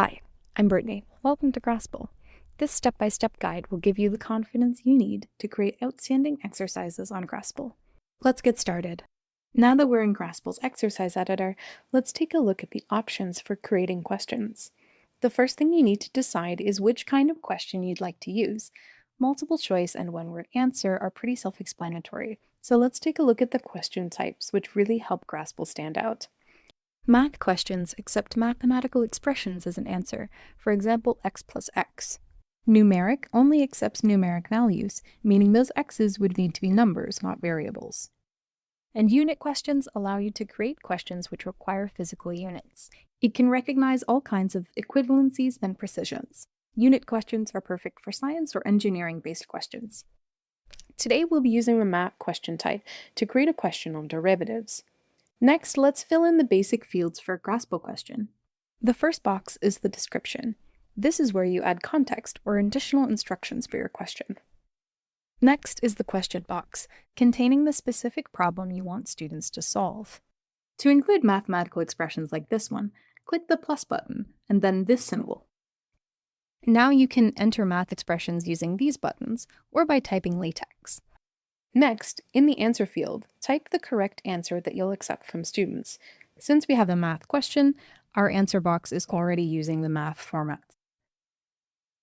Hi, I'm Brittany. Welcome to Grasple. This step-by-step guide will give you the confidence you need to create outstanding exercises on Grasple. Let's get started. Now that we're in Grasple's exercise editor, let's take a look at the options for creating questions. The first thing you need to decide is which kind of question you'd like to use. Multiple choice and one-word answer are pretty self-explanatory, so let's take a look at the question types, which really help Grasple stand out. Math questions accept mathematical expressions as an answer, for example, x plus x. Numeric only accepts numeric values, meaning those x's would need to be numbers, not variables. And unit questions allow you to create questions which require physical units. It can recognize all kinds of equivalencies and precisions. Unit questions are perfect for science or engineering-based questions. Today we'll be using the math question type to create a question on derivatives. Next, let's fill in the basic fields for a Grasple question. The first box is the description. This is where you add context or additional instructions for your question. Next is the question box, containing the specific problem you want students to solve. To include mathematical expressions like this one, click the plus button and then this symbol. Now you can enter math expressions using these buttons or by typing LaTeX. Next, in the answer field, type the correct answer that you'll accept from students. Since we have a math question, our answer box is already using the math format.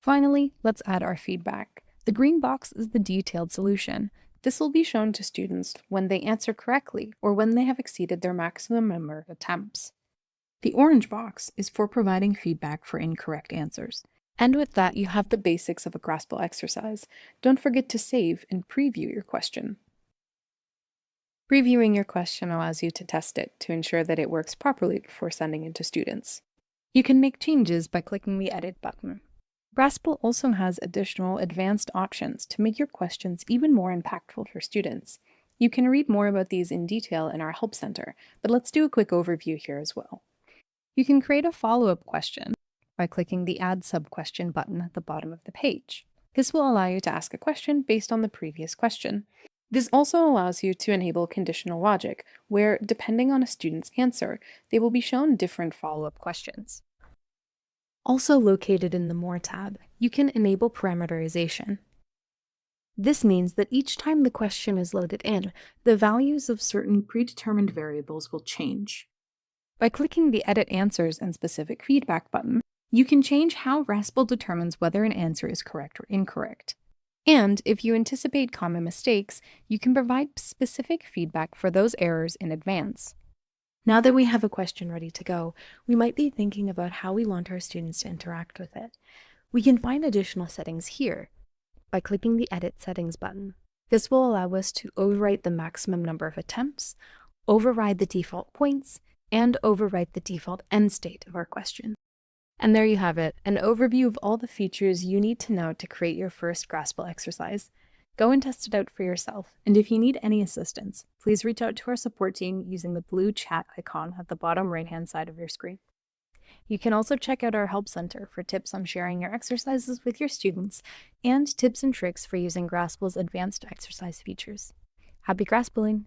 Finally, let's add our feedback. The green box is the detailed solution. This will be shown to students when they answer correctly or when they have exceeded their maximum number of attempts. The orange box is for providing feedback for incorrect answers. And with that, you have the basics of a Grasple exercise. Don't forget to save and preview your question. Previewing your question allows you to test it to ensure that it works properly before sending it to students. You can make changes by clicking the Edit button. Grasple also has additional advanced options to make your questions even more impactful for students. You can read more about these in detail in our Help Center, but let's do a quick overview here as well. You can create a follow-up question by clicking the Add Sub-Question button at the bottom of the page. This will allow you to ask a question based on the previous question. This also allows you to enable conditional logic, where, depending on a student's answer, they will be shown different follow-up questions. Also located in the More tab, you can enable parameterization. This means that each time the question is loaded in, the values of certain predetermined variables will change. By clicking the Edit Answers and Specific Feedback button, you can change how Grasple determines whether an answer is correct or incorrect. And if you anticipate common mistakes, you can provide specific feedback for those errors in advance. Now that we have a question ready to go, we might be thinking about how we want our students to interact with it. We can find additional settings here by clicking the Edit Settings button. This will allow us to overwrite the maximum number of attempts, override the default points, and overwrite the default end state of our question. And there you have it, an overview of all the features you need to know to create your first Grasple exercise. Go and test it out for yourself, and if you need any assistance, please reach out to our support team using the blue chat icon at the bottom right-hand side of your screen. You can also check out our Help Center for tips on sharing your exercises with your students and tips and tricks for using Grasple's advanced exercise features. Happy Graspling!